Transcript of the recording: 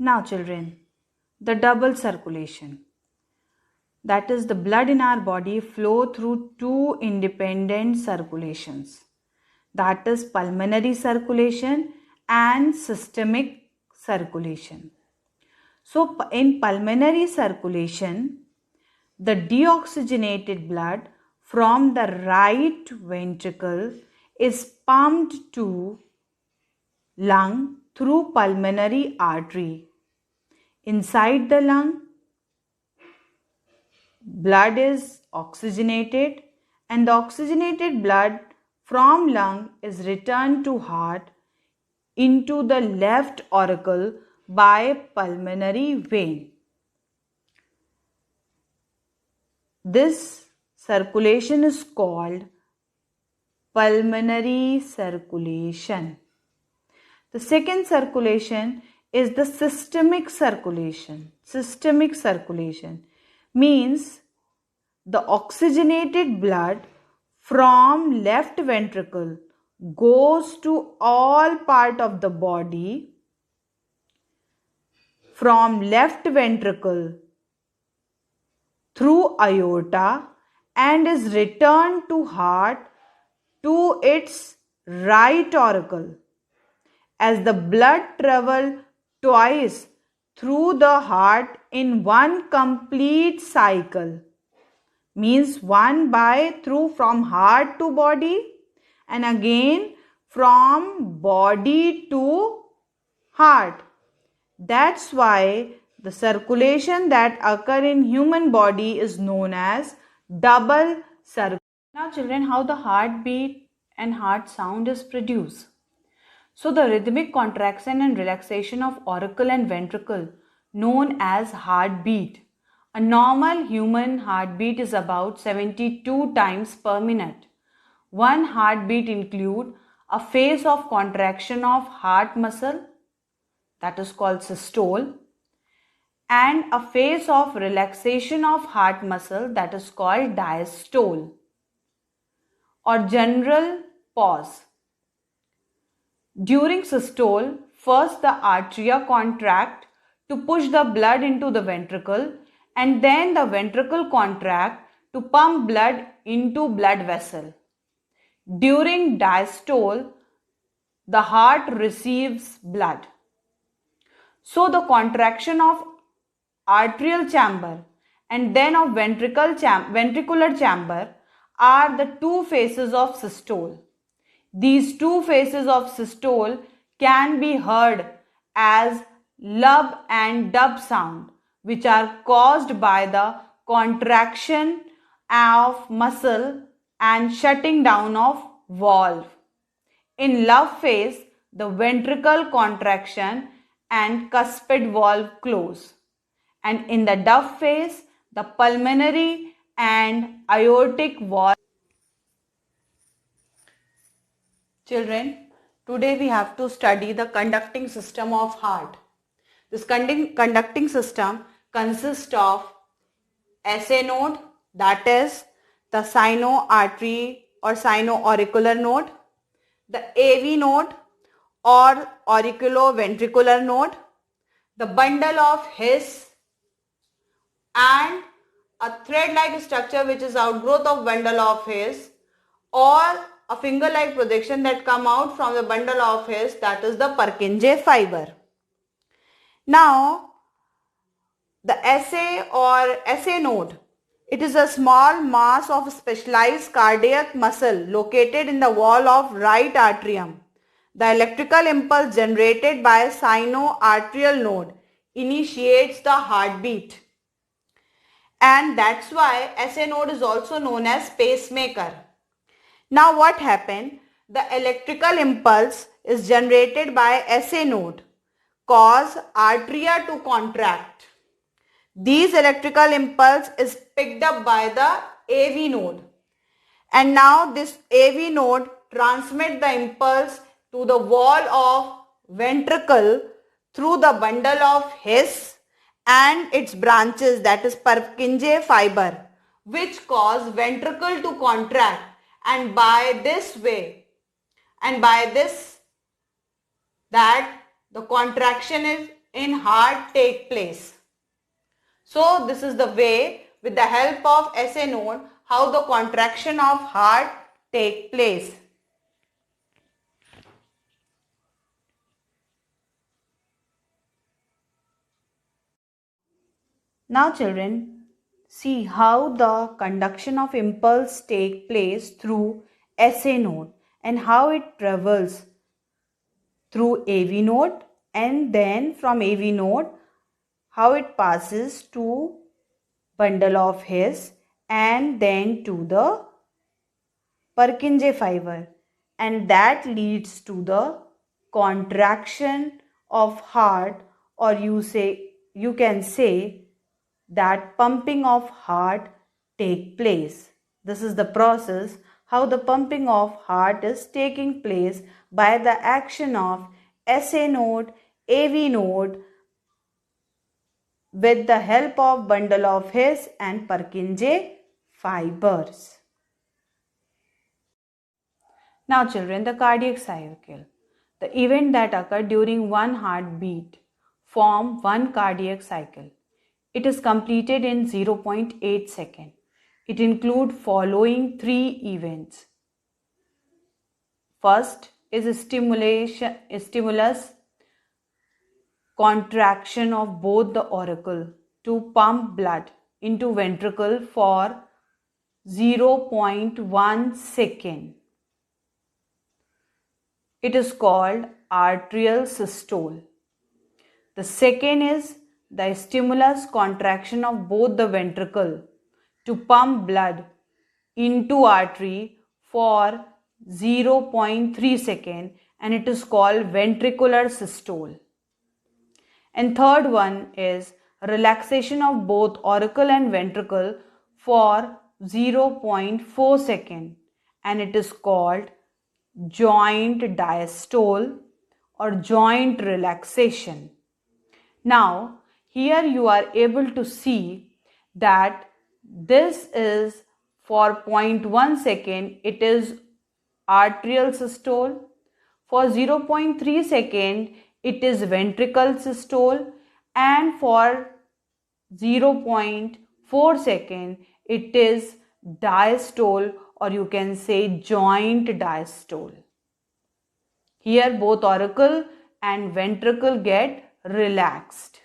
Now children, the double circulation. That is, the blood in our body flow through two independent circulations. That is pulmonary circulation and systemic circulation. So in pulmonary circulation, the deoxygenated blood from the right ventricle is pumped to lung through pulmonary artery. Inside the lung, blood is oxygenated and the oxygenated blood from lung is returned to heart into the left auricle by pulmonary vein. This circulation is called pulmonary circulation. The second circulation is the systemic circulation. Systemic circulation means the oxygenated blood from left ventricle goes to all part of the body from left ventricle through aorta and is returned to heart to its right auricle. As the blood travels twice through the heart in one complete cycle, means one by through from heart to body and again from body to heart. That's why the circulation that occur in human body is known as double circulation. Now children, how the heartbeat and heart sound is produced. So the rhythmic contraction and relaxation of auricle and ventricle known as heartbeat. A normal human heartbeat is about 72 times per minute. One heartbeat includes a phase of contraction of heart muscle, that is called systole, and a phase of relaxation of heart muscle, that is called diastole or general pause. During systole, first the arteria contract to push the blood into the ventricle and then the ventricle contract to pump blood into blood vessel. During diastole, the heart receives blood. So the contraction of arterial chamber and then of ventricular chamber are the two phases of systole. These two phases of systole can be heard as lub and dub sound, which are caused by the contraction of muscle and shutting down of valve. In lub phase, the ventricle contraction and cuspid valve close. And in the dub phase, the pulmonary and aortic valve. Children, today we have to study the conducting system of heart. This conducting system consists of SA node, that is the sino-artery or sino-auricular node, the AV node or auriculo-ventricular node, the bundle of His, and a thread-like structure which is outgrowth of bundle of His, or a finger-like projection that come out from the bundle of His, that is the Purkinje fiber. Now, the SA or SA node, it is a small mass of specialized cardiac muscle located in the wall of right atrium. The electrical impulse generated by a sino-arterial node initiates the heartbeat. And that's why SA node is also known as pacemaker. Now what happened? The electrical impulse is generated by SA node, cause arteria to contract. These electrical impulse is picked up by the AV node. And now this AV node transmit the impulse to the wall of ventricle through the bundle of His and its branches, that is Purkinje fiber, which cause ventricle to contract, and by this way and by this that the contraction is in heart take place. So this is the way, with the help of SA node, how the contraction of heart take place. Now children, see how the conduction of impulse take place through SA node and how it travels through AV node, and then from AV node how it passes to bundle of His and then to the Purkinje fiber, and that leads to the contraction of heart, or you can say that pumping of heart take place. This is the process how the pumping of heart is taking place by the action of SA node, AV node with the help of bundle of His and Purkinje fibers. Now children, the cardiac cycle. The event that occur during one heartbeat form one cardiac cycle. It is completed in 0.8 seconds. It includes following three events. First is stimulus contraction of both the auricle to pump blood into ventricle for 0.1 second. It is called arterial systole. The second is the stimulus contraction of both the ventricle to pump blood into artery for 0.3 second, and it is called ventricular systole. And third one is relaxation of both auricle and ventricle for 0.4 second, and it is called joint diastole or joint relaxation. Now here you are able to see that this is for 0.1 second it is arterial systole, for 0.3 second it is ventricle systole, and for 0.4 second it is diastole, or you can say joint diastole. Here both auricle and ventricle get relaxed.